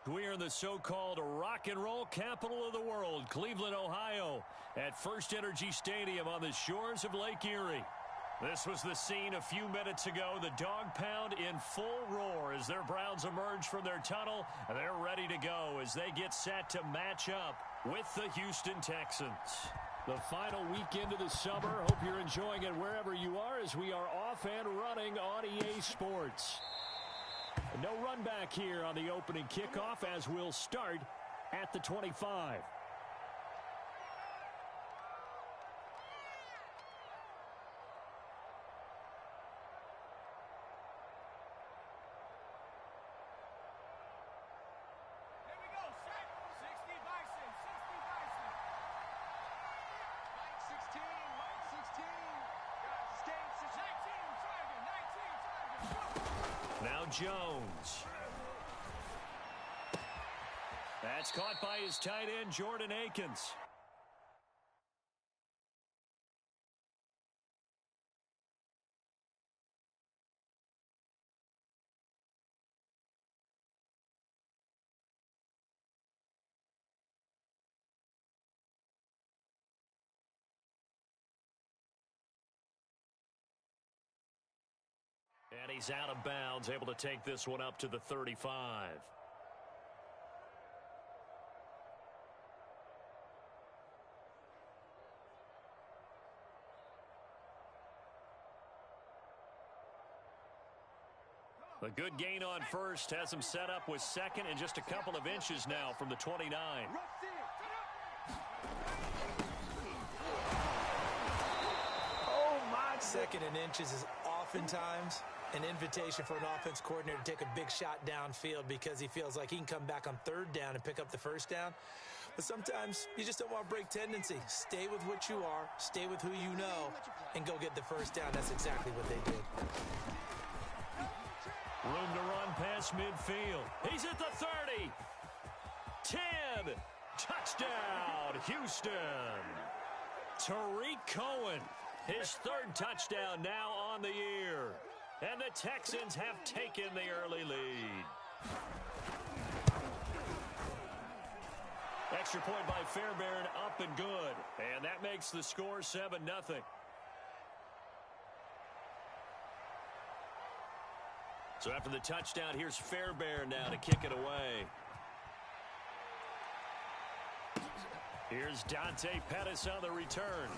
We're in the so-called rock and roll capital of the world, Cleveland, Ohio, at First Energy Stadium on the shores of Lake Erie. This was the scene a few minutes ago. The dog pound in full roar as their Browns emerge from their tunnel. They're ready to go as they get set to match up with the Houston Texans. The final weekend of the summer. Hope you're enjoying it wherever you are as we are off and running on EA Sports. No run back here on the opening kickoff as we'll start at the 25. Now Jones. That's caught by his tight end, Jordan Akins. And he's out of bounds, able to take this one up to the 35. A good gain on first has him set up with second and just a couple of inches now from the 29. Oh, my. Second and inches is oftentimes an invitation for an offense coordinator to take a big shot downfield because he feels like he can come back on third down and pick up the first down. But sometimes you just don't want to break tendency. Stay with what you are, stay with who you know, and go get the first down. That's exactly what they did. Room to run past midfield. He's at the 30. 10. Touchdown, Houston. Tariq Cohen, his third touchdown now on the year. And the Texans have taken the early lead. Extra point by Fairbairn, up and good. And that makes the score 7-0. So after the touchdown, here's Fairbairn now to kick it away. Here's Dante Pettis on the return.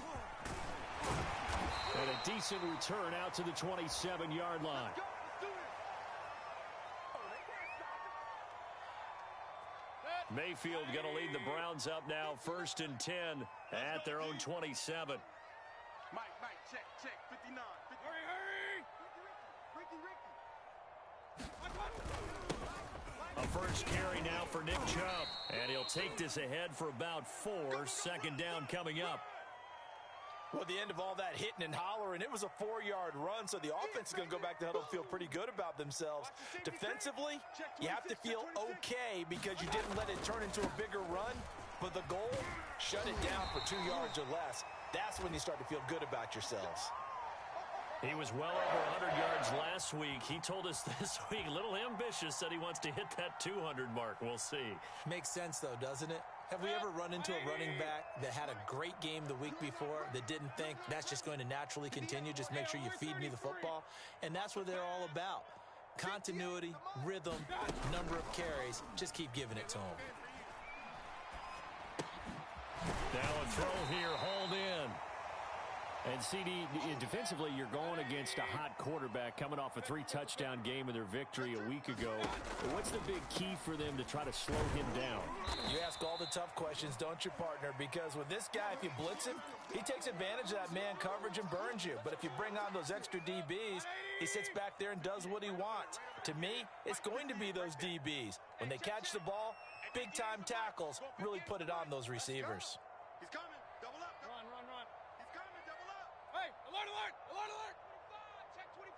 And a decent return out to the 27-yard line. Mayfield going to lead the Browns up now, 1st and 10 at their own 27. Mike, check, 59. A first carry now for Nick Chubb. And he'll take this ahead for about 4. Second down coming up. Well, the end of all that hitting and hollering, it was a 4-yard run, so the offense is going to go back to huddle and feel pretty good about themselves. Defensively, you have to feel okay because you didn't let it turn into a bigger run, but the goal, shut it down for 2 yards or less. That's when you start to feel good about yourselves. He was well over 100 yards last week. He told us this week, a little ambitious, said he wants to hit that 200 mark. We'll see. Makes sense, though, doesn't it? Have we ever run into a running back that had a great game the week before that didn't think that's just going to naturally continue? Just make sure you feed me the football. And that's what they're all about. Continuity, rhythm, number of carries. Just keep giving it to them. Now a throw here, hauled in. And, CD, defensively, you're going against a hot quarterback coming off a 3-touchdown game in their victory a week ago. What's the big key for them to try to slow him down? You ask all the tough questions, don't you, partner? Because with this guy, if you blitz him, he takes advantage of that man coverage and burns you. But if you bring on those extra DBs, he sits back there and does what he wants. To me, it's going to be those DBs. When they catch the ball, big-time tackles really put it on those receivers. He's coming. Double up. Run. He's coming. Double up. Hey, alert. 25. Check 25.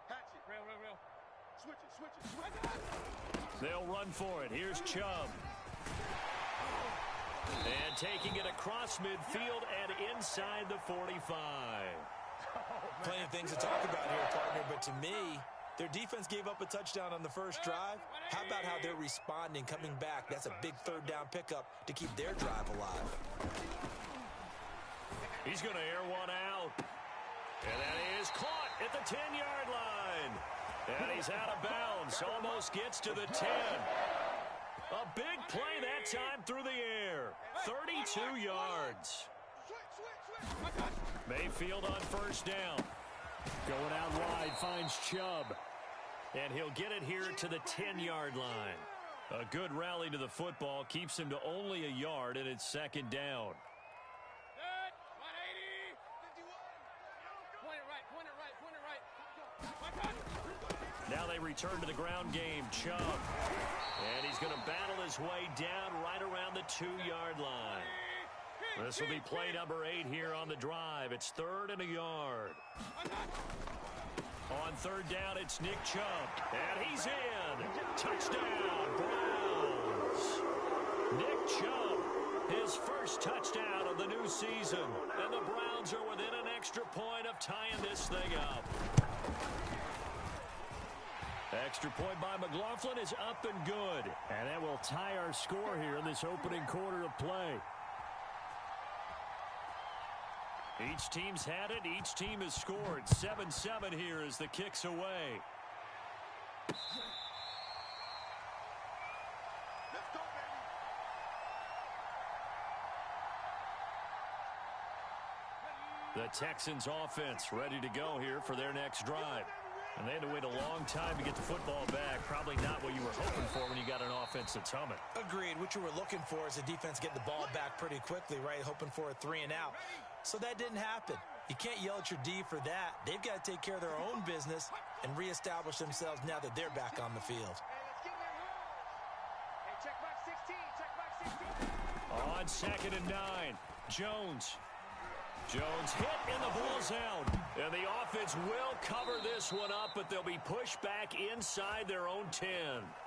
Hatch it. Real. Switch it. They'll run for it. Here's Chubb. And taking it across midfield and inside the 45. Plenty of things to talk about here, partner, but to me, Their defense gave up a touchdown on the first drive. How about how they're responding, coming back? That's a big third down pickup to keep their drive alive. He's going to air one out. And that is caught at the 10-yard line. And he's out of bounds. Almost gets to the 10. A big play that time through the air. 32 yards. Mayfield on first down. Going out wide, finds Chubb. And he'll get it here to the 10-yard line. A good rally to the football keeps him to only a yard, and it's second down. Now they return to the ground game. Chubb. And he's going to battle his way down right around the 2-yard line. This will be play number 8 here on the drive. It's 3rd and a yard. On third down, it's Nick Chubb. And he's in. Touchdown, Browns. Nick Chubb, his first touchdown of the new season. And the Browns are within an extra point of tying this thing up. Extra point by McLaughlin is up and good. And that will tie our score here in this opening quarter of play. Each team's had it. Each team has scored. 7-7 here as the kick's away. Let's go, baby. The Texans offense ready to go here for their next drive. And they had to wait a long time to get the football back. Probably not what you were hoping for when you got an offense that's humming. Agreed. What you were looking for is the defense getting the ball back pretty quickly, right? Hoping for a 3-and-out. So that didn't happen. You can't yell at your D for that. They've got to take care of their own business and reestablish themselves now that they're back on the field. Hey, check box 16. Check box 16. On 2nd and 9, Jones. Jones hit and the ball's out. And the offense will cover this one up, but they'll be pushed back inside their own 10.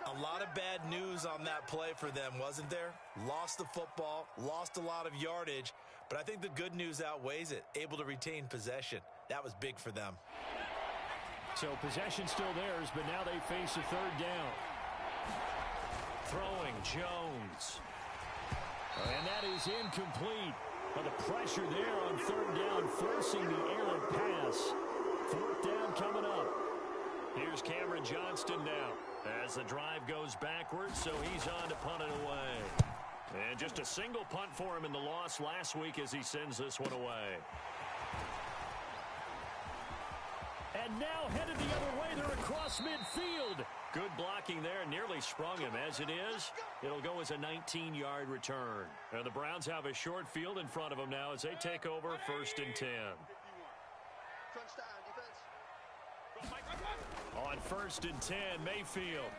A lot of bad news on that play for them, wasn't there? Lost the football, lost a lot of yardage, but I think the good news outweighs it. Able to retain possession. That was big for them. So possession still theirs, but now they face a third down. Throwing Jones. And that is incomplete. But the pressure there on third down, forcing the errant pass. 4th down coming up. Here's Cameron Johnston now as the drive goes backwards, so he's on to punt it away. And just a single punt for him in the loss last week as he sends this one away. And now headed the other way. They're across midfield. Good blocking there. Nearly sprung him. As it is, it'll go as a 19-yard return. And the Browns have a short field in front of them now as they take over 1st and 10. Crunch time, defense. On 1st and 10, Mayfield.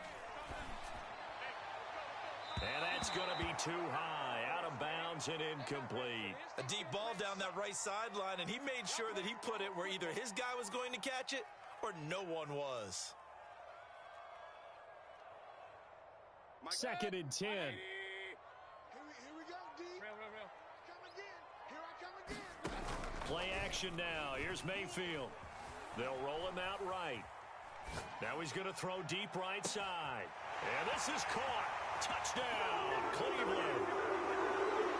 And that's going to be too high. Out of bounds and incomplete. A deep ball down that right sideline, and he made sure that he put it where either his guy was going to catch it or no one was. 2nd and 10. Here we go, D. Real. Come again. Here I come again. Play action now. Here's Mayfield. They'll roll him out right. Now he's going to throw deep right side. And this is caught. Touchdown, Cleveland.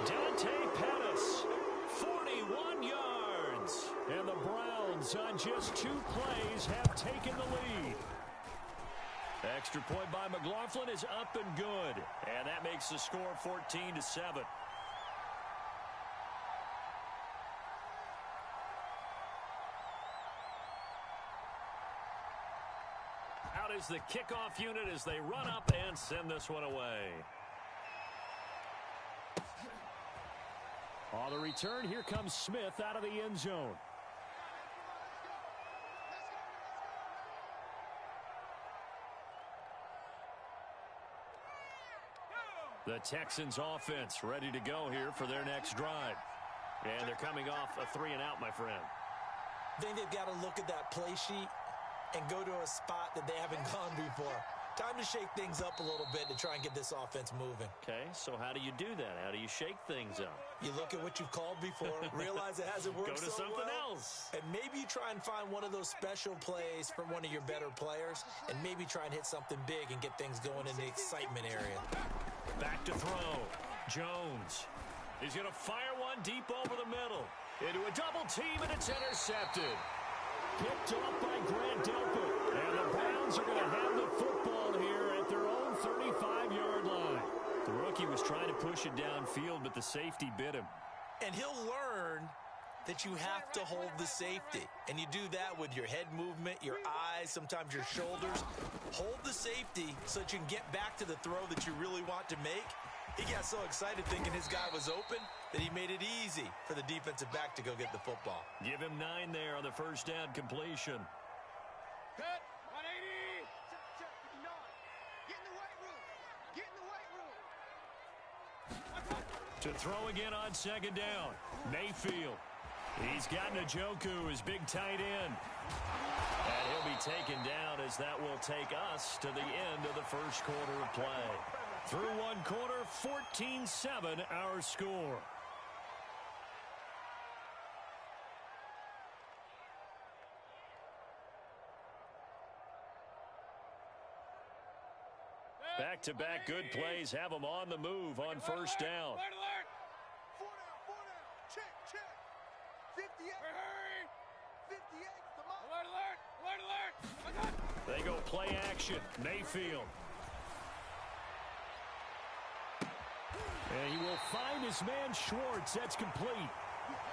Dante Pettis, 41 yards. And the Browns, on just 2 plays, have taken the lead. Extra point by McLaughlin is up and good. And that makes the score 14-7. Out is the kickoff unit as they run up and send this one away. On the return, here comes Smith out of the end zone. The Texans offense ready to go here for their next drive. And they're coming off a 3-and-out, my friend. I think they've got to look at that play sheet and go to a spot that they haven't gone before. Time to to shake things up a little bit to try and get this offense moving. Okay, so how do you do that? How do you shake things up? You look at what you've called before, realize it hasn't worked Go to so something well, else. and maybe you try and find one of those special plays from one of your better players, and maybe try and hit something big and get things going in the excitement area. Back to throw. Jones. He's going to fire one deep over the middle. Into a double team, and it's intercepted. Picked off by Grant Delpit. And the Browns are going to have the football here at their own 35-yard line. The rookie was trying to push it downfield, but the safety bit him. And he'll learn that you have to hold the safety. And you do that with your head movement, your eyes, sometimes your shoulders. Hold the safety so that you can get back to the throw that you really want to make. He got so excited thinking his guy was open that he made it easy for the defensive back to go get the football. Give him 9 there on the first down completion. Cut. 180. Check. Get in the weight room. Get in the weight room. To throw again on second down. Mayfield. He's got Njoku, his big tight end. And he'll be taken down as that will take us to the end of the first quarter of play. Through one quarter, 14-7 our score. Back-to-back good plays have them on the move on first down. Alert, alert. 4 down. Check. 58. Hurry. 58. Come on. Alert. They go play action. Mayfield. And he will find his man Schwartz. That's complete.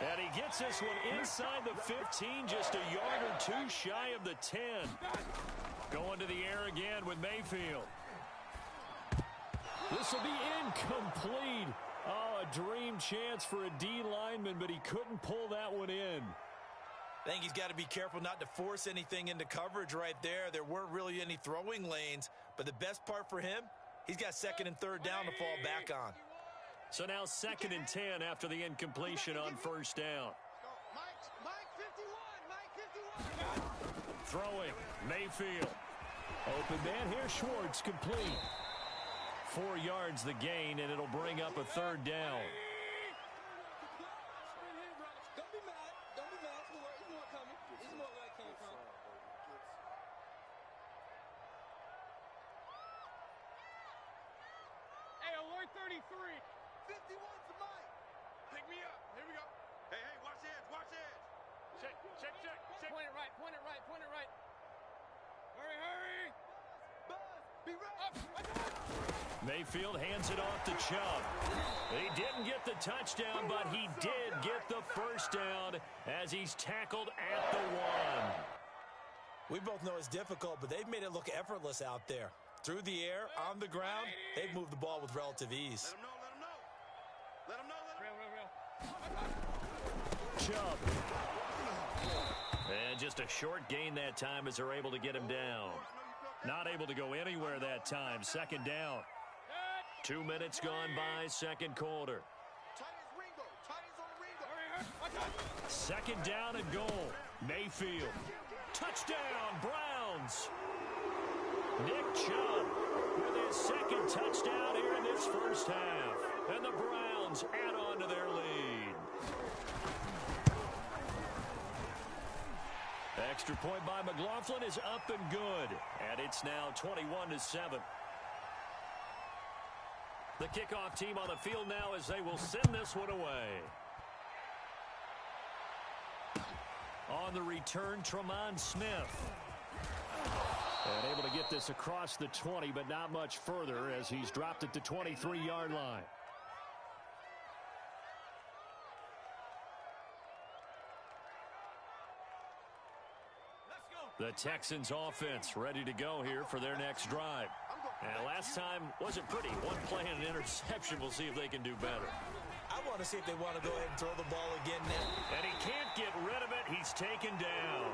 And he gets this one inside the 15, just a yard or two shy of the 10. Going to the air again with Mayfield. This will be incomplete. Oh, a dream chance for a D lineman, but he couldn't pull that one in. I think he's got to be careful not to force anything into coverage right there. There weren't really any throwing lanes, but the best part for him, he's got second and third down to fall back on. So now 2nd and 10 after the incompletion on first down. Mike 51. Throwing, Mayfield. Open man here, Schwartz, complete. 4 yards the gain, and it'll bring up a third down. Don't be mad. Don't be mad. It's more coming. It's more where it came from. Hey, alert 33. 51's the Mike. Pick me up. Here we go. Hey, watch edge. Check. Point it right. Hurry. Buzz, be ready. Up. Mayfield hands it off to Chubb. He didn't get the touchdown, but he did get the first down as he's tackled at the 1. We both know it's difficult, but they've made it look effortless out there. Through the air, on the ground, they've moved the ball with relative ease. Let him know. Real. Chubb. And just a short gain that time as they're able to get him down. Not able to go anywhere that time. Second down. 2 minutes gone by, second quarter. Tight ends on the Ringo. Second down and goal. Mayfield. Touchdown, Browns. Nick Chubb with his second touchdown here in this first half. And the Browns add on to their lead. Extra point by McLaughlin is up and good. And it's now 21-7. The kickoff team on the field now as they will send this one away. On the return, Tremont Smith. And able to get this across the 20, but not much further as he's dropped it to 23-yard line. The Texans offense ready to go here for their next drive. And last time wasn't pretty. One play and an interception. We'll see if they can do better. I want to see if they want to go ahead and throw the ball again now. And he can't get rid of it. He's taken down.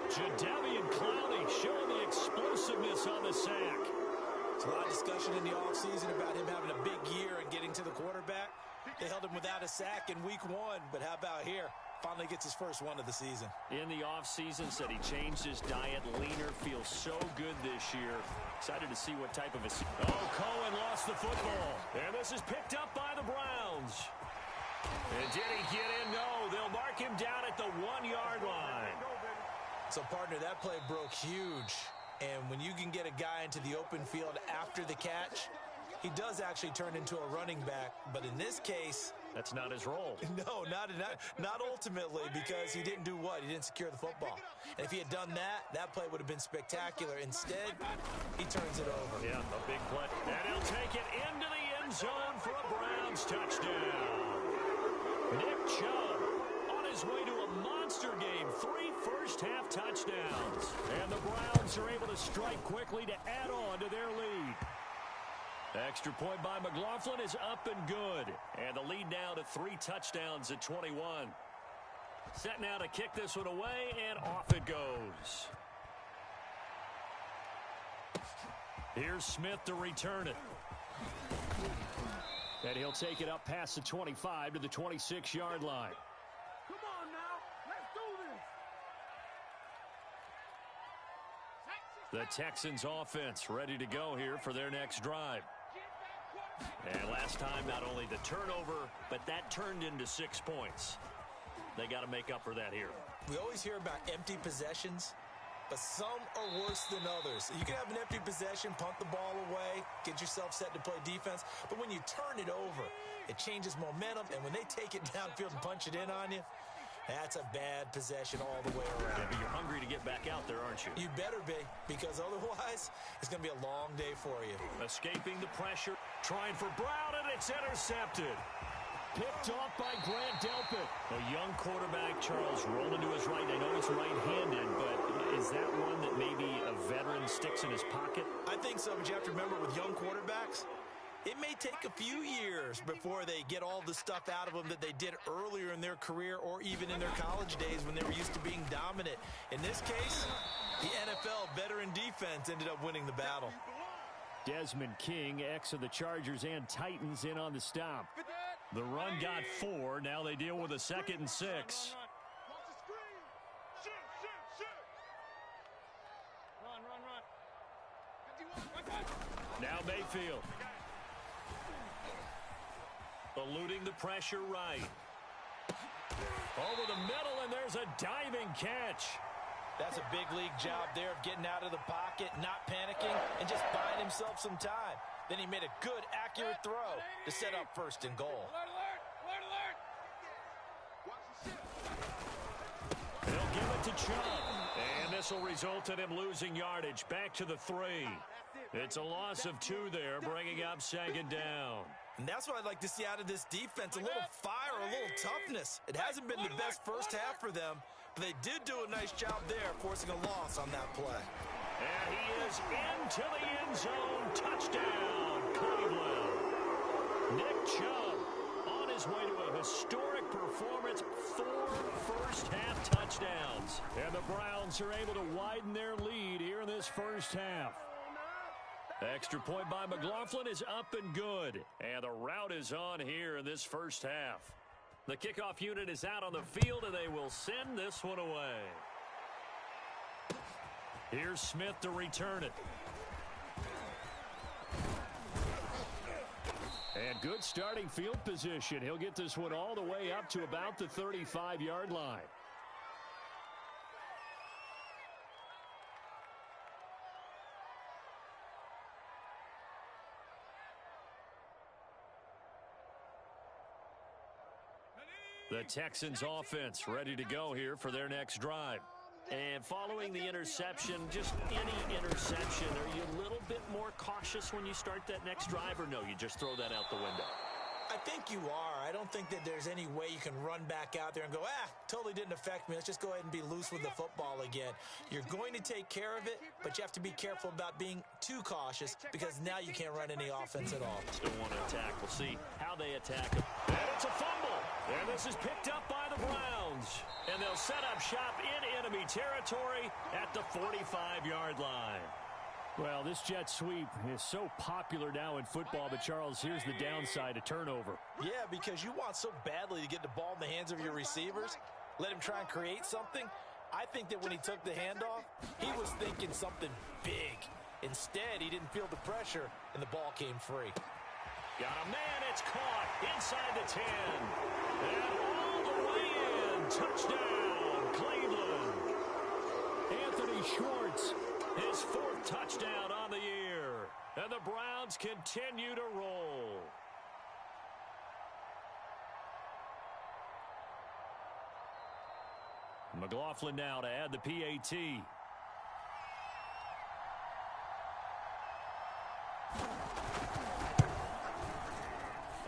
Jadeveon Clowney showing the explosiveness on the sack. There's a lot of discussion in the offseason about him having a big year and getting to the quarterback. They held him without a sack in week 1, but how about here? Finally gets his first one of the season. In the offseason, said he changed his diet, leaner, feels so good this year. Excited to see what type of a... Oh, Cohen lost the football. And this is picked up by the Browns. And did he get in? No, they'll mark him down at the 1-yard line. So, partner, that play broke huge. And when you can get a guy into the open field after the catch, he does actually turn into a running back. But in this case... That's not his role. No, not ultimately, because he didn't do what? He didn't secure the football. And if he had done that, that play would have been spectacular. Instead, he turns it over. Yeah, a big play. And he'll take it into the end zone for a Browns touchdown. Nick Chubb on his way to a monster game. 3 first-half touchdowns. And the Browns are able to strike quickly to add on to their lead. Extra point by McLaughlin is up and good. And the lead now to 3 touchdowns at 21. Set now to kick this one away, and off it goes. Here's Smith to return it. And he'll take it up past the 25 to the 26-yard line. Come on now. Let's do this. The Texans offense ready to go here for their next drive. And last time, not only the turnover, but that turned into 6 points. They got to make up for that here. We always hear about empty possessions, but some are worse than others. You can have an empty possession, punt the ball away, get yourself set to play defense, but when you turn it over, it changes momentum, and when they take it downfield and punch it in on you, that's a bad possession all the way around. Yeah, but you're hungry to get back out there, aren't you? You better be, because otherwise, it's going to be a long day for you. Escaping the pressure, trying for Brown, and it's intercepted. Picked off by Grant Delpit. A young quarterback, Charles, rolling to his right. I know he's right-handed, but is that one that maybe a veteran sticks in his pocket? I think so, but you have to remember with young quarterbacks, it may take a few years before they get all the stuff out of them that they did earlier in their career or even in their college days when they were used to being dominant. In this case, the NFL veteran defense ended up winning the battle. Desmond King, ex of the Chargers and Titans, in on the stop. The run got 4. Now they deal with a 2nd and 6. Watch the screen. Shoot. Run. Now Mayfield. Eluding the pressure right. Over the middle, and there's a diving catch. That's a big league job there of getting out of the pocket, not panicking, and just buying himself some time. Then he made a good, accurate throw to set up 1st and goal. Alert. Watch the ship. They'll give it to Chubb. And this will result in him losing yardage. Back to the 3. It's a loss of 2 there, bringing up 2nd down. And that's what I'd like to see out of this defense, a little fire, a little toughness. It hasn't been the best first half for them, but they did do a nice job there, forcing a loss on that play. And he is into the end zone. Touchdown, Cleveland. Nick Chubb on his way to a historic performance. 4 first-half touchdowns. And the Browns are able to widen their lead here in this first half. Extra point by McLaughlin is up and good. And the route is on here in this first half. The kickoff unit is out on the field, and they will send this one away. Here's Smith to return it. And good starting field position. He'll get this one all the way up to about the 35-yard line. The Texans offense ready to go here for their next drive. And following the interception, just any interception, are you a little bit more cautious when you start that next drive, or no, you just throw that out the window? I think you are. I don't think that there's any way you can run back out there and go, totally didn't affect me. Let's just go ahead and be loose with the football again. You're going to take care of it, but you have to be careful about being too cautious because now you can't run any offense at all. Still want to attack. We'll see how they attack him. And it's a fumble. And this is picked up by the Browns. And they'll set up shop in enemy territory at the 45-yard line. Well, this jet sweep is so popular now in football, but Charles, here's the downside, a turnover. Yeah, because you want so badly to get the ball in the hands of your receivers let him try and create something. I think that when he took the handoff, he was thinking something big. Instead, he didn't feel the pressure, and the ball came free. Got a man, it's caught inside the 10. And all the way in. Touchdown, Cleveland. Anthony Schwartz, his 4th touchdown on the year. And the Browns continue to roll. McLaughlin now to add the PAT.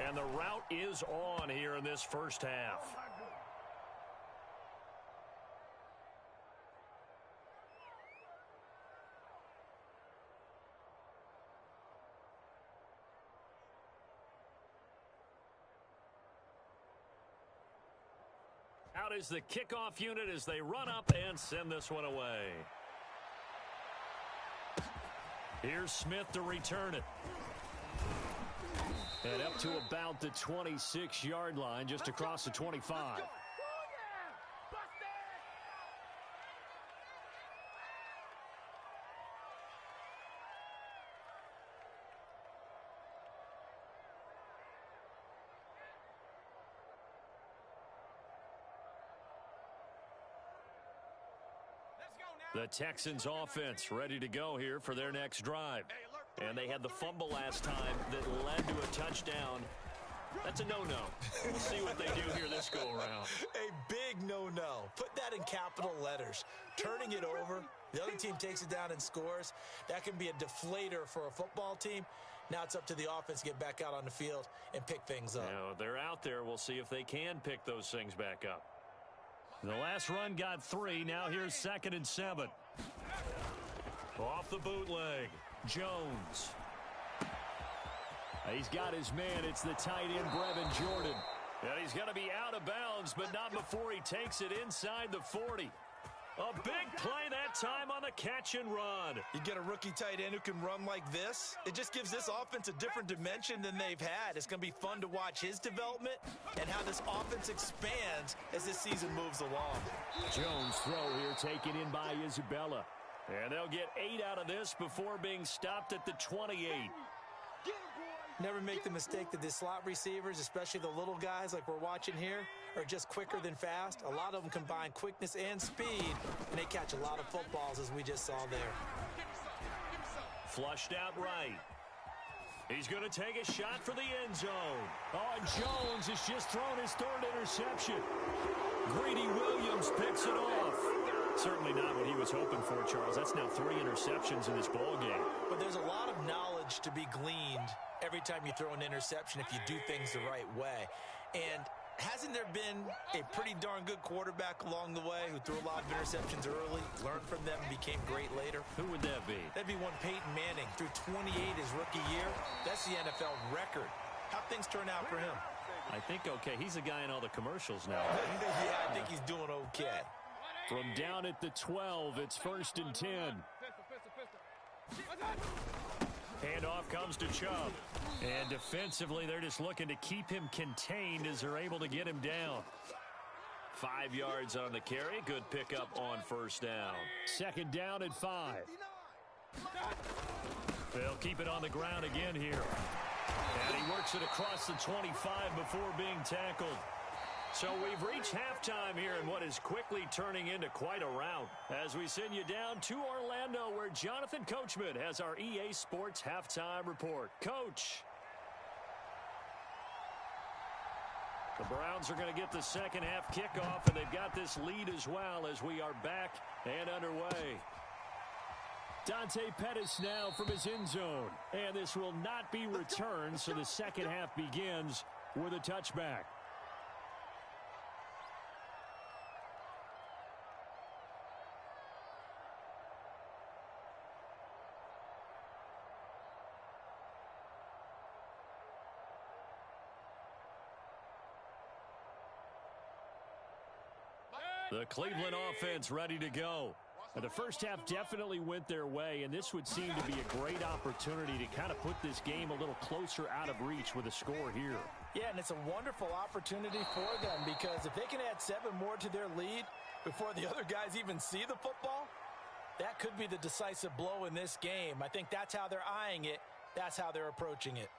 And the route is on here in this first half. Out is the kickoff unit as they run up and send this one away. Here's Smith to return it. And up to about the 26-yard line, just across the 25. The Texans offense ready to go here for their next drive. And they had the fumble last time that led to a touchdown. That's a no-no. We'll see what they do here this go-around. A big no-no. Put that in capital letters. Turning it over, the other team takes it down and scores. That can be a deflator for a football team. Now it's up to the offense to get back out on the field and pick things up. Now, they're out there. We'll see if they can pick those things back up. The last run got 3. Now here's 2nd and 7. Off the bootleg. Jones. He's got his man. It's the tight end, Brevin Jordan. And he's going to be out of bounds, but not before he takes it inside the 40. A big play that time on the catch and run. You get a rookie tight end who can run like this. It just gives this offense a different dimension than they've had. It's going to be fun to watch his development and how this offense expands as this season moves along. Jones throw here taken in by Isabella. And they'll get 8 out of this before being stopped at the 28. Never make the mistake that the slot receivers, especially the little guys like we're watching here, are just quicker than fast. A lot of them combine quickness and speed, and they catch a lot of footballs, as we just saw there. Flushed out right. He's going to take a shot for the end zone. Oh, and Jones has just thrown his 3rd interception. Greedy Williams picks it off. Certainly not what he was hoping for, Charles. That's now 3 interceptions in this ball game. But there's a lot of knowledge to be gleaned every time you throw an interception if you do things the right way. And hasn't there been a pretty darn good quarterback along the way who threw a lot of interceptions early, learned from them, and became great later? Who would that be? That'd be one Peyton Manning. Threw 28 his rookie year. That's the NFL record. How'd things turn out for him? I think okay. He's a guy in all the commercials now. Yeah, I think he's doing okay. From down at the 12, it's 1st and 10. Handoff comes to Chubb. And defensively, they're just looking to keep him contained as they're able to get him down. 5 yards on the carry. Good pickup on 1st down. 2nd down at 5. They'll keep it on the ground again here. And he works it across the 25 before being tackled. So we've reached halftime here in what is quickly turning into quite a rout as we send you down to Orlando where Jonathan Coachman has our EA Sports Halftime Report. Coach. The Browns are going to get the second half kickoff, and they've got this lead as well as we are back and underway. Dante Pettis now from his end zone, and this will not be returned, so the second half begins with a touchback. The Cleveland offense ready to go. The first half definitely went their way, and this would seem to be a great opportunity to kind of put this game a little closer out of reach with a score here. Yeah, and it's a wonderful opportunity for them because if they can add 7 more to their lead before the other guys even see the football, that could be the decisive blow in this game. I think that's how they're eyeing it. That's how they're approaching it.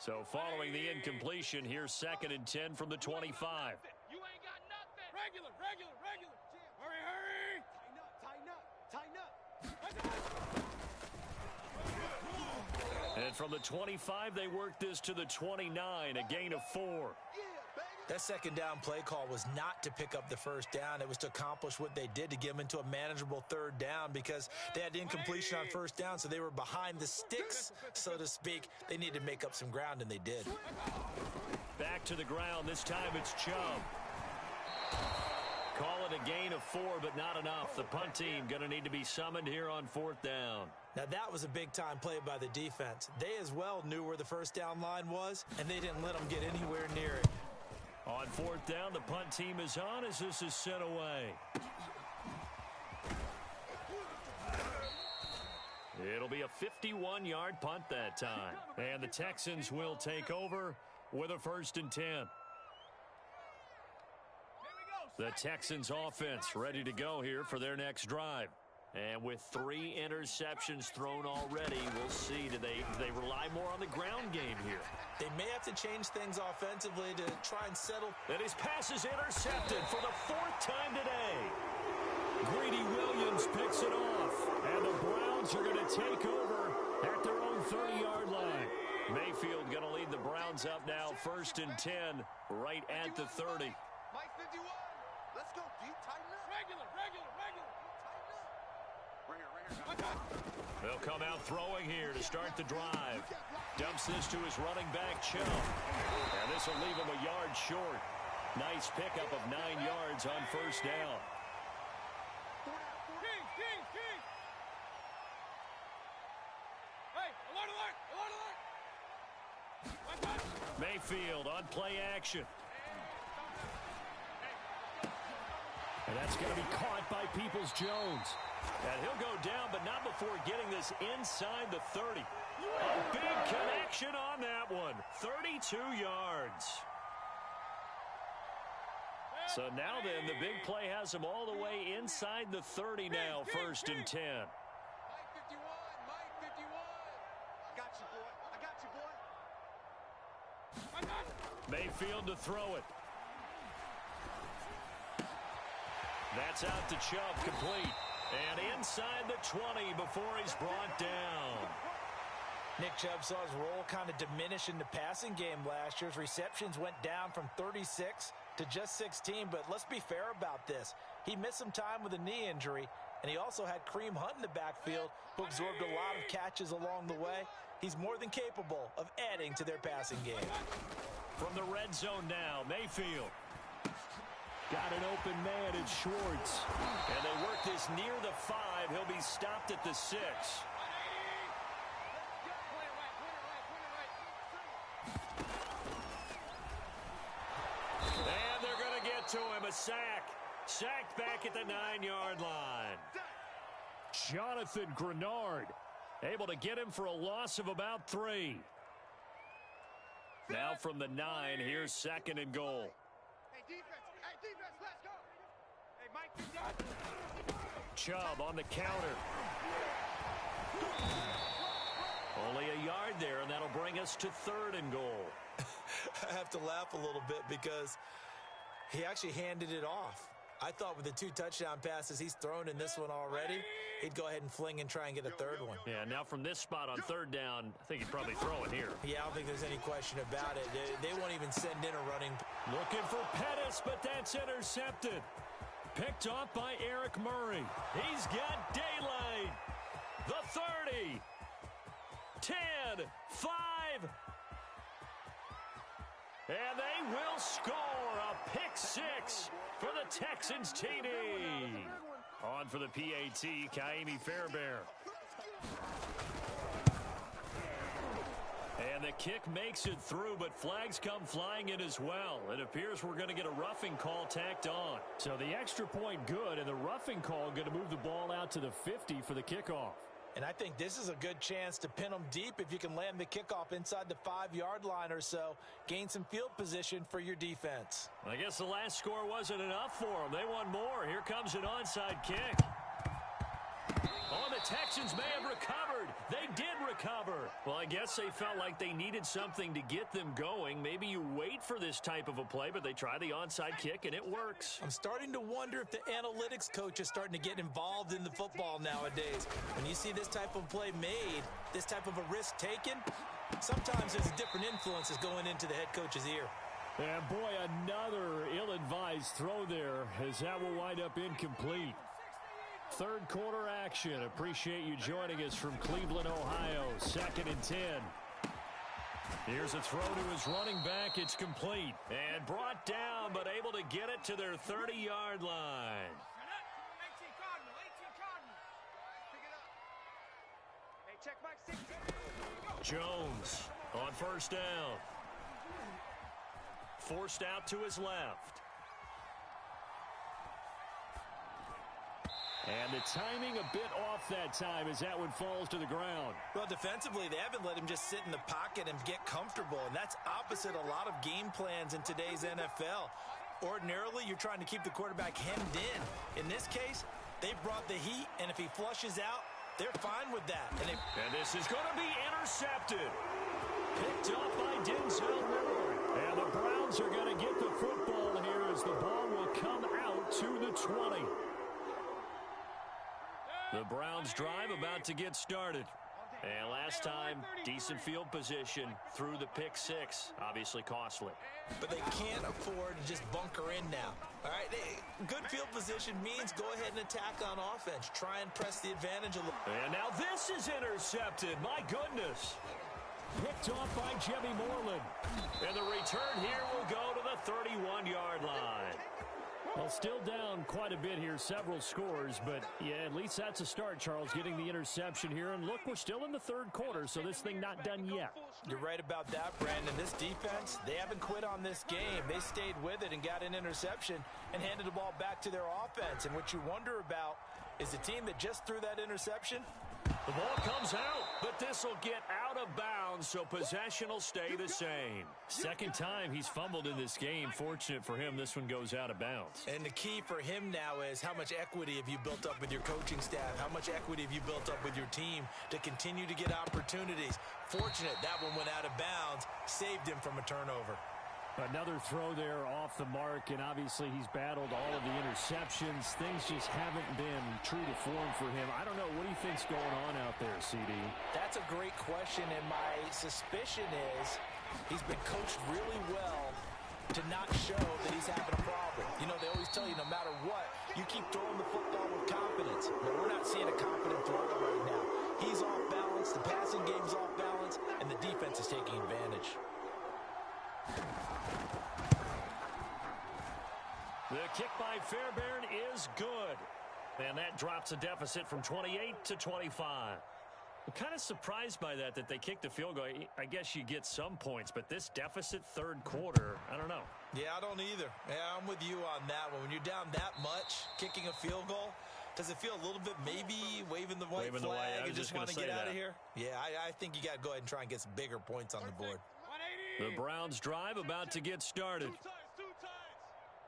So following the incompletion, here's 2nd and 10 from the 25. You ain't got nothing. Regular. Hurry. Tighten up. And from the 25, they work this to the 29, a gain of 4. Yeah, baby. That second down play call was not to pick up the first down. It was to accomplish what they did, to get them into a manageable 3rd down because they had incompletion on 1st down, so they were behind the sticks, so to speak. They needed to make up some ground, and they did. Back to the ground. This time it's Chubb. Call it a gain of 4, but not enough. The punt team going to need to be summoned here on 4th down. Now, that was a big-time play by the defense. They as well knew where the first down line was, and they didn't let them get anywhere near it. On 4th down, the punt team is on as this is sent away. It'll be a 51-yard punt that time. And the Texans will take over with a 1st and 10. The Texans offense ready to go here for their next drive. And with 3 interceptions thrown already, we'll see. Do they rely more on the ground game here? They may have to change things offensively to try and settle. And his pass is intercepted for the 4th time today. Greedy Williams picks it off. And the Browns are going to take over at their own 30-yard line. Mayfield going to lead the Browns up now, 1st and 10, right at the 30. Mike 51. Let's go, D. Tighten up. Regular. Tighten up. They'll come out throwing here to start the drive. Dumps this to his running back, Chubb. And this will leave him a yard short. Nice pickup of 9 yards on 1st down. King. Hey, alert. Mayfield on play action. And that's going to be caught by Peoples-Jones. And he'll go down, but not before getting this inside the 30. A big connection on that one. 32 yards. So now then, the big play has him all the way inside the 30 now, 1st and 10. Mike 51. I got you, boy. Mayfield to throw it. That's out to Chubb, complete. And inside the 20 before he's brought down. Nick Chubb saw his role kind of diminish in the passing game last year. His receptions went down from 36 to just 16, but let's be fair about this. He missed some time with a knee injury, and he also had Kareem Hunt in the backfield, who absorbed a lot of catches along the way. He's more than capable of adding to their passing game. From the red zone now, Mayfield. Got an open man in Schwartz. And they work this near the 5. He'll be stopped at the 6. And they're going to get to him. A sack. Sacked back at the 9-yard line. Jonathan Grenard able to get him for a loss of about 3. Now from the 9, here's 2nd and goal. Defense, let's go. Hey, Mike, Chubb on the counter. Only a yard there, and that'll bring us to 3rd and goal. I have to laugh a little bit because he actually handed it off. I thought with the 2 touchdown passes he's thrown in this one already, he'd go ahead and fling and try and get a 3rd one. Yeah, now from this spot on 3rd down, I think he'd probably throw it here. Yeah, I don't think there's any question about it. They won't even send in a running. Looking for Pettis, but that's intercepted. Picked off by Eric Murray. He's got daylight. The 30. 10. 5. And they will score a pick 6 for the Texans TD. On for the PAT, Kaimi Fairbairn. And the kick makes it through, but flags come flying in as well. It appears we're going to get a roughing call tacked on. So the extra point good, and the roughing call going to move the ball out to the 50 for the kickoff. And I think this is a good chance to pin them deep if you can land the kickoff inside the 5-yard line or so. Gain some field position for your defense. I guess the last score wasn't enough for them. They want more. Here comes an onside kick. Oh, the Texans may have recovered. They did recover. Well, I guess they felt like they needed something to get them going. Maybe you wait for this type of a play, but they try the onside kick, and it works. I'm starting to wonder if the analytics coach is starting to get involved in the football nowadays. When you see this type of play made, this type of a risk taken, sometimes there's different influences going into the head coach's ear. And, boy, another ill-advised throw there as that will wind up incomplete. Third quarter action. Appreciate you joining us from Cleveland, Ohio. 2nd and 10. Here's a throw to his running back. It's complete. And brought down, but able to get it to their 30-yard line. Jones on first down. Forced out to his left. And the timing a bit off that time as that one falls to the ground. Well, defensively, they haven't let him just sit in the pocket and get comfortable, and that's opposite a lot of game plans in today's NFL. Ordinarily, you're trying to keep the quarterback hemmed in. In this case, they brought the heat, and if he flushes out, they're fine with that. And this is going to be intercepted. Picked up by Denzel Miller. And the Browns are going to get the football here as the ball will come out to the 20. The Browns drive about to get started. And last time, decent field position through the pick six. Obviously costly. But they can't afford to just bunker in now. All right, good field position means go ahead and attack on offense. Try and press the advantage a little. And now this is intercepted. My goodness. Picked off by Jimmy Moreland. And the return here will go to the 31-yard line. Well, still down quite a bit here, several scores, but yeah, at least that's a start, Charles, getting the interception here. And look, we're still in the third quarter, so this thing not done yet. You're right about that, Brandon. This defense, they haven't quit on this game. They stayed with it and got an interception and handed the ball back to their offense. And what you wonder about is the team that just threw that interception. The ball comes out, but this will get out of bounds, so possession will stay the same. Second time he's fumbled in this game. Fortunate for him, this one goes out of bounds. And the key for him now is how much equity have you built up with your coaching staff? How much equity have you built up with your team to continue to get opportunities? Fortunate that one went out of bounds, saved him from a turnover. Another throw there off the mark, and obviously he's battled all of the interceptions. Things just haven't been true to form for him. I don't know. What do you think's going on out there, CD? That's a great question, and my suspicion is he's been coached really well to not show that he's having a problem. You know, they always tell you no matter what, you keep throwing the football with confidence. But we're not seeing a confident thrower right now. He's off balance, the passing game's off balance, and the defense is taking advantage. The kick by Fairbairn is good. And that drops a deficit from 28 to 25. I'm kind of surprised by that they kicked the field goal. I guess you get some points, but this deficit third quarter, I don't know. Yeah, I don't either. Yeah, I'm with you on that one. When you're down that much, kicking a field goal, does it feel a little bit maybe waving the white flag and just want to get out of here? Yeah, I think you got to go ahead and try and get some bigger points on the board. The Browns drive about to get started.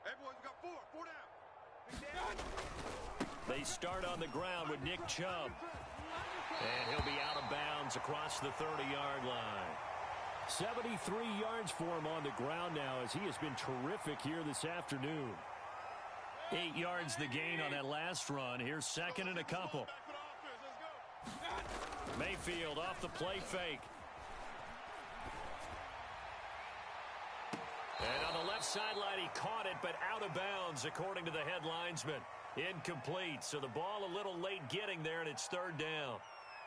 Hey, boys, we got four down. They start on the ground with Nick Chubb. And he'll be out of bounds across the 30-yard line. 73 yards for him on the ground now as he has been terrific here this afternoon. 8 yards the gain on that last run. Here's second and a couple. Mayfield off the play fake. And on the left sideline, he caught it, but out of bounds, according to the head linesman. Incomplete, so the ball a little late getting there, and it's third down.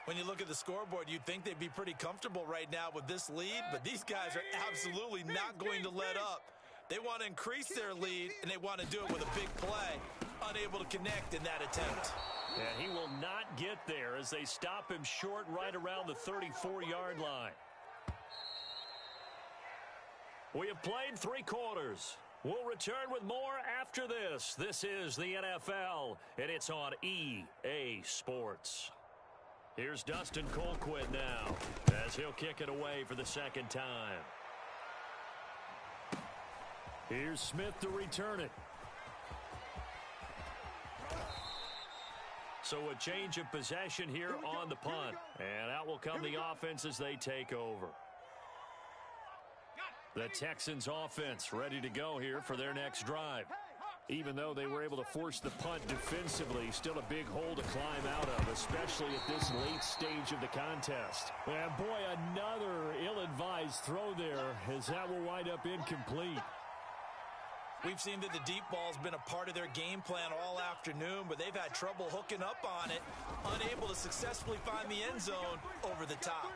When you look at the scoreboard, you'd think they'd be pretty comfortable right now with this lead, but these guys are absolutely not going to let up. They want to increase their lead, and they want to do it with a big play. Unable to connect in that attempt. And he will not get there as they stop him short right around the 34-yard line. We have played 3 quarters. We'll return with more after this. This is the NFL, and it's on EA Sports. Here's Dustin Colquitt now as he'll kick it away for the second time. Here's Smith to return it. So a change of possession here on the punt. And out will come the offense as they take over. The Texans offense ready to go here for their next drive. Even though they were able to force the punt defensively, still a big hole to climb out of, especially at this late stage of the contest. And boy, another ill-advised throw there as that will wind up incomplete. We've seen that the deep ball's been a part of their game plan all afternoon, but they've had trouble hooking up on it, unable to successfully find the end zone over the top.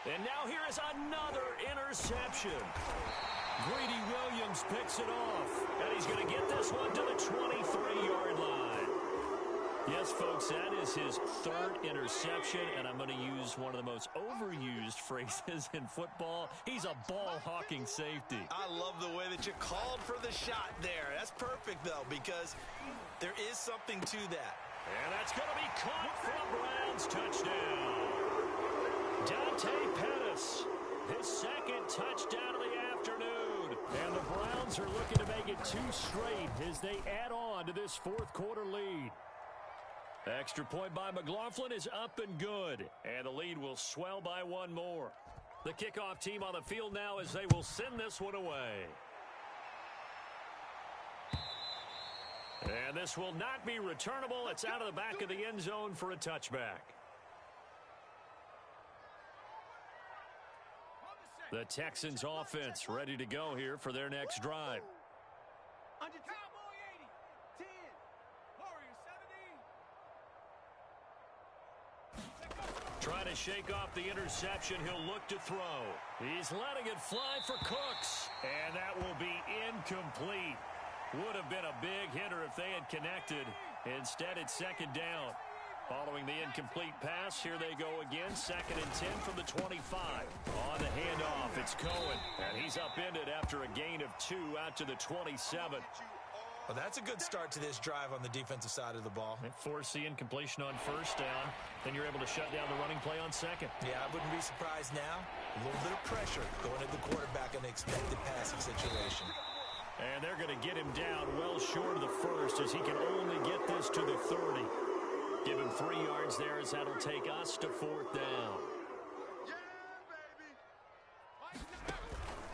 And now here is another interception. Greedy Williams picks it off, and he's going to get this one to the 23-yard line. Yes, folks, that is his third interception, and I'm going to use one of the most overused phrases in football. He's a ball-hawking safety. I love the way that you called for the shot there. That's perfect, though, because there is something to that. And that's going to be caught for the Browns. Touchdown. Dante Pettis, his second touchdown of the afternoon. And the Browns are looking to make it 2 straight as they add on to this fourth quarter lead. Extra point by McLaughlin is up and good. And the lead will swell by 1 more. The kickoff team on the field now as they will send this one away. And this will not be returnable. It's out of the back of the end zone for a touchback. The Texans offense ready to go here for their next drive. Under Cowboy 80, 10, Warrior 70. Trying to shake off the interception. He'll look to throw. He's letting it fly for Cooks. And that will be incomplete. Would have been a big hitter if they had connected. Instead, it's second down. Following the incomplete pass, here they go again. 2nd and 10 from the 25. On the handoff, it's Cohen. And he's upended after a gain of 2 out to the 27. Well, that's a good start to this drive on the defensive side of the ball. They force the incompletion on first down. Then you're able to shut down the running play on second. Yeah, I wouldn't be surprised now. A little bit of pressure going at the quarterback in an expected passing situation. And they're going to get him down well short of the first as he can only get this to the 30. Give him 3 yards there as that'll take us to 4th down.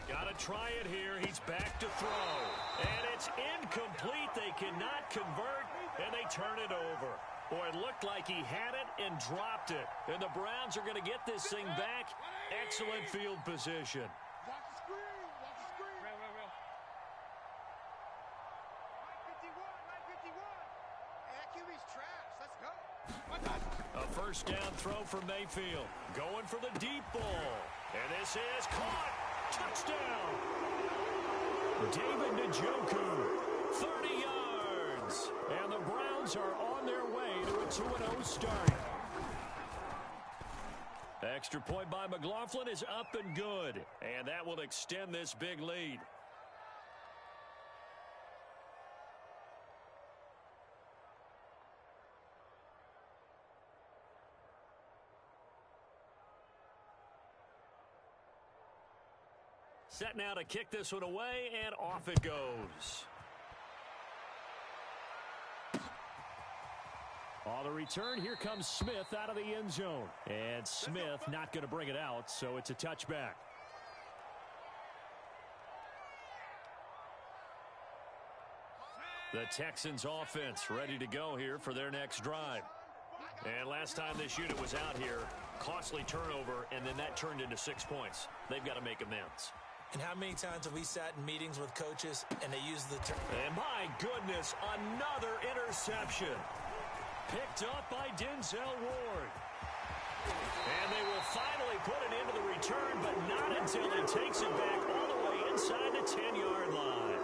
Got to try it here. He's back to throw. And it's incomplete. They cannot convert, and they turn it over. Boy, it looked like he had it and dropped it. And the Browns are going to get this thing back. Excellent field position. Watch the screen. Watch the screen. Real. 951. That QB's trash. Let's go. A first down throw for Mayfield. Going for the deep ball. And this is caught. Touchdown. David Njoku, 30 yards. And the Browns are on their way to a 2-0 start. Extra point by McLaughlin is up and good. And that will extend this big lead. Set now to kick this one away, and off it goes. On the return, here comes Smith out of the end zone. And Smith not going to bring it out, so it's a touchback. The Texans offense ready to go here for their next drive. And last time this unit was out here, costly turnover, and then that turned into 6 points. They've got to make amends. And how many times have we sat in meetings with coaches and they use the term? And my goodness, another interception. Picked up by Denzel Ward. And they will finally put it into the return, but not until he takes it back all the way inside the 10-yard line.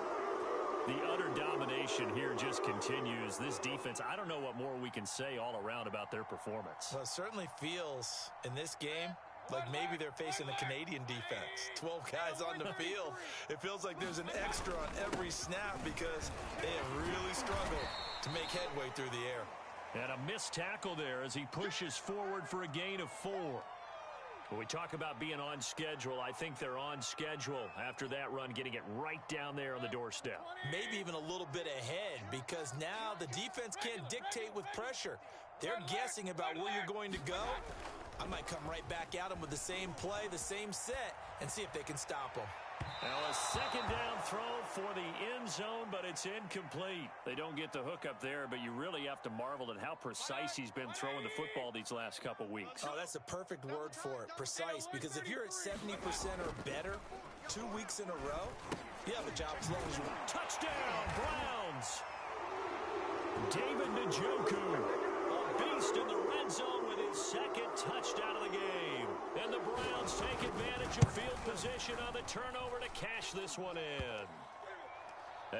The utter domination here just continues. This defense, I don't know what more we can say all around about their performance. Well, it certainly feels in this game like maybe they're facing the Canadian defense. 12 guys on the field. It feels like there's an extra on every snap because they have really struggled to make headway through the air. And a missed tackle there as he pushes forward for a gain of 4. When we talk about being on schedule, I think they're on schedule after that run, getting it right down there on the doorstep. Maybe even a little bit ahead, because now the defense can't dictate with pressure. They're guessing about where you're going to go. I might come right back at them with the same play, the same set, and see if they can stop them. Now a second down throw for the end zone, but it's incomplete. They don't get the hook up there, but you really have to marvel at how precise he's been throwing the football these last couple weeks. Oh, that's a perfect word for it, precise, because if you're at 70% or better 2 weeks in a row, you have a job as long as you want. Touchdown, Browns! David Njoku, a beast in the red zone with his second touchdown of the game. And the Browns take advantage of field position on the turnover to cash this one in.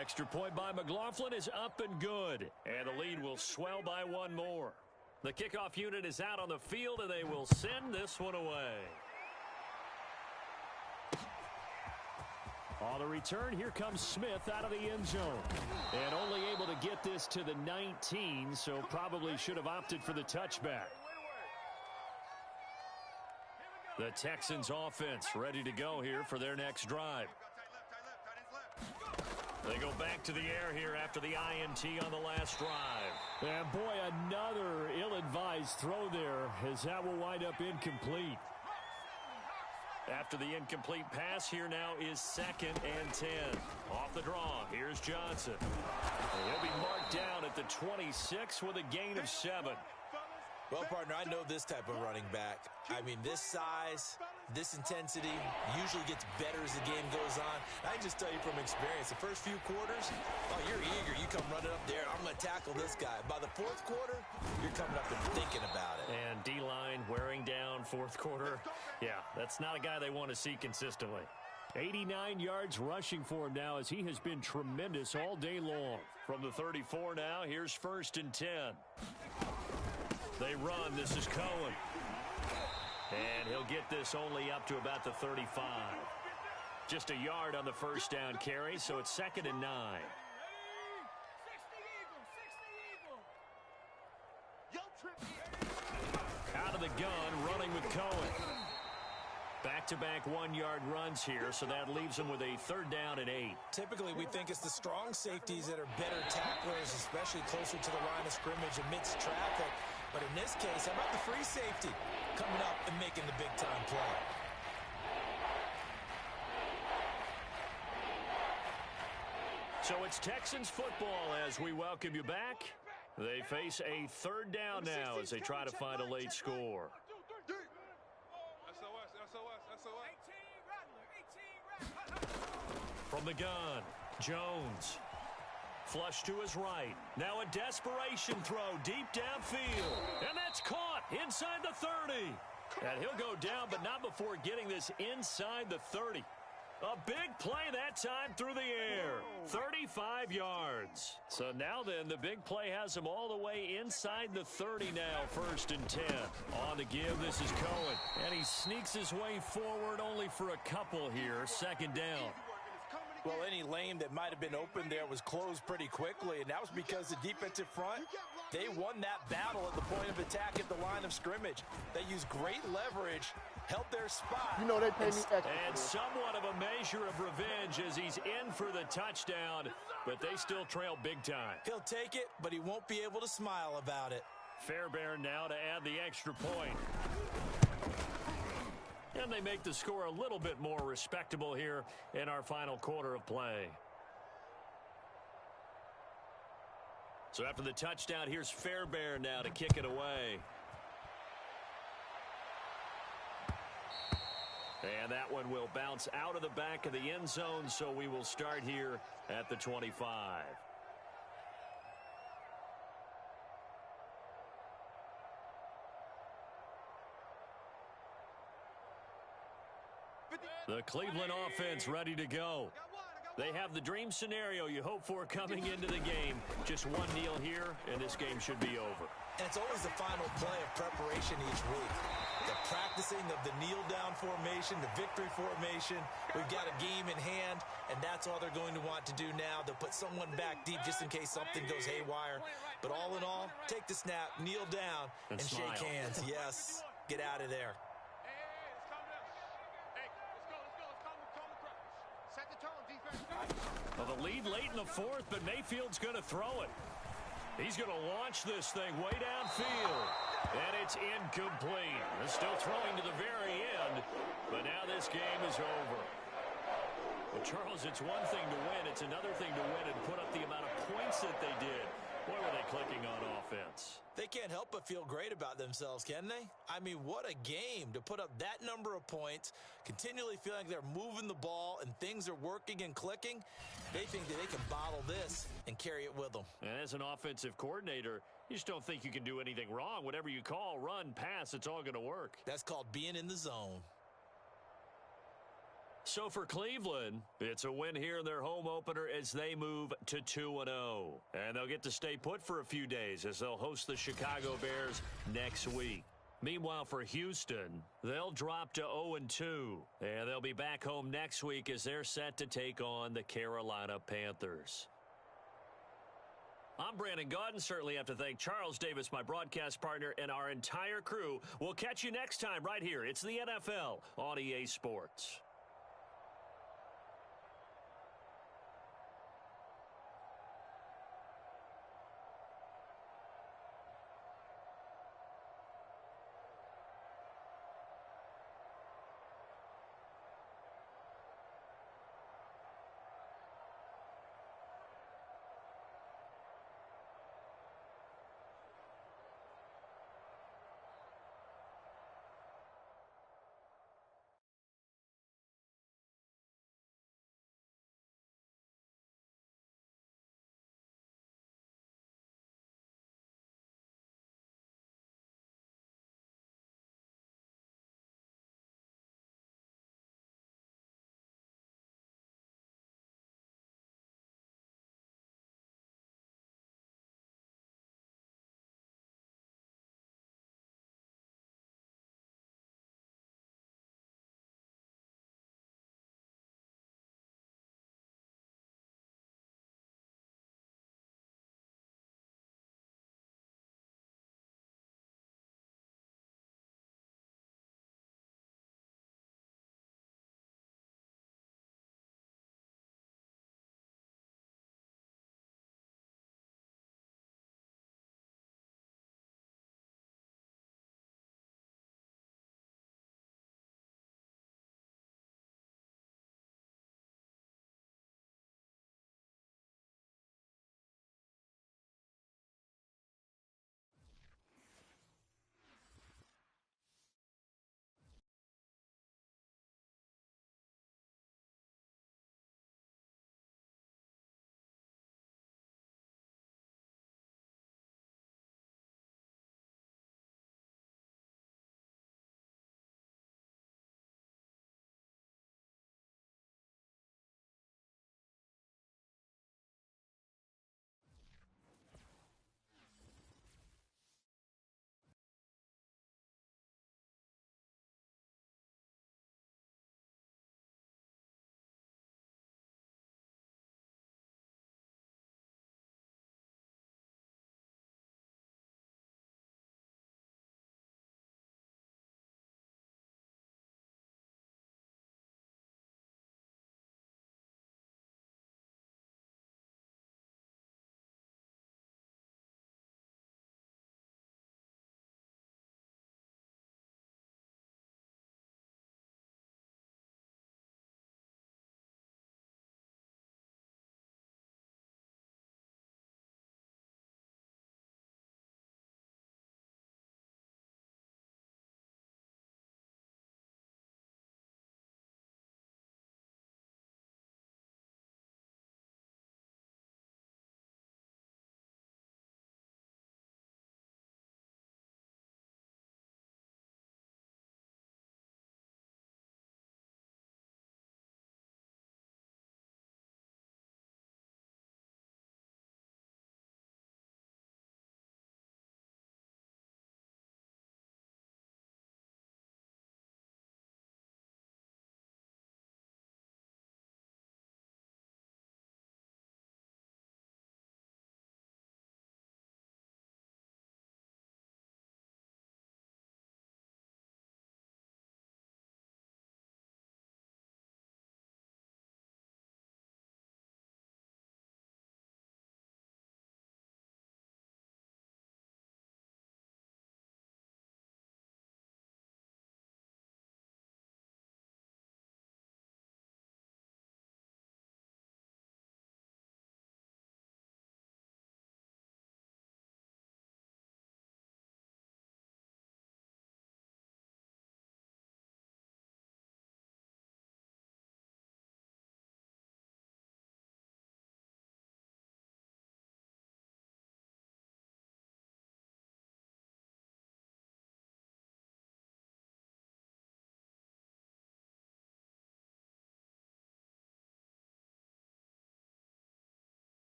Extra point by McLaughlin is up and good. And the lead will swell by one more. The kickoff unit is out on the field, and they will send this one away. On the return, here comes Smith out of the end zone. And only able to get this to the 19, so probably should have opted for the touchback. The Texans offense ready to go here for their next drive. They go back to the air here after the INT on the last drive. And boy, another ill-advised throw there, as that will wind up incomplete. After the incomplete pass, here now is 2nd and 10. Off the draw, here's Johnson. And he'll be marked down at the 26 with a gain of 7. Well, partner, I know this type of running back. I mean, this size, this intensity usually gets better as the game goes on. I can just tell you from experience, the first few quarters, oh, you're eager. You come running up there, I'm going to tackle this guy. By the 4th quarter, you're coming up and thinking about it. And D-line wearing down 4th quarter. Yeah, that's not a guy they want to see consistently. 89 yards rushing for him now as he has been tremendous all day long. From the 34 now, here's 1st and 10. They run. This is Cohen. And he'll get this only up to about the 35. Just a yard on the first down carry, so it's 2nd and 9. Out of the gun, running with Cohen. Back-to-back 1-yard runs here, so that leaves them with a 3rd down and 8. Typically, we think it's the strong safeties that are better tacklers, especially closer to the line of scrimmage amidst traffic. But in this case, how about the free safety coming up and making the big-time play? So it's Texans football as we welcome you back. They face a 3rd down now as they try to find a late score. From the gun, Jones. Flush to his right. Now a desperation throw deep downfield. And that's caught inside the 30. And he'll go down, but not before getting this inside the 30. A big play that time through the air. 35 yards. So now then, the big play has him all the way inside the 30 now, 1st and 10. On the give, this is Cohen. And he sneaks his way forward only for a couple here. 2nd down. Well, any lane that might have been open there was closed pretty quickly, and that was because the defensive front, they won that battle at the point of attack at the line of scrimmage. They used great leverage, held their spot. You know they pay me extra. And somewhat of a measure of revenge as he's in for the touchdown, but they still trail big time. He'll take it, but he won't be able to smile about it. Fairbairn now to add the extra point. And they make the score a little bit more respectable here in our final quarter of play. So after the touchdown, here's Fairbairn now to kick it away. And that one will bounce out of the back of the end zone, so we will start here at the 25. The Cleveland offense ready to go. They have the dream scenario you hope for coming into the game. Just one kneel here, and this game should be over. And it's always the final play of preparation each week. The practice practicing of the kneel-down formation, the victory formation. We've got a game in hand, and that's all they're going to want to do now. They'll put someone back deep just in case something goes haywire. But all in all, take the snap, kneel down, and shake hands. Yes, get out of there. Well, the lead late in the fourth, but Mayfield's going to throw it. He's going to launch this thing way downfield. And it's incomplete. They're still throwing to the very end, but now this game is over. Well, Charles, it's one thing to win. It's another thing to win and put up the amount of points that they did. Boy, were they clicking on offense. They can't help but feel great about themselves, can they? I mean, what a game to put up that number of points, continually feeling like they're moving the ball and things are working and clicking. They think that they can bottle this and carry it with them. And as an offensive coordinator, you just don't think you can do anything wrong. Whatever you call, run, pass, it's all going to work. That's called being in the zone. So for Cleveland, it's a win here in their home opener as they move to 2-0. And they'll get to stay put for a few days as they'll host the Chicago Bears next week. Meanwhile, for Houston, they'll drop to 0-2. And they'll be back home next week as they're set to take on the Carolina Panthers. I'm Brandon Gaudin. Certainly have to thank Charles Davis, my broadcast partner, and our entire crew. We'll catch you next time right here. It's the NFL on EA Sports.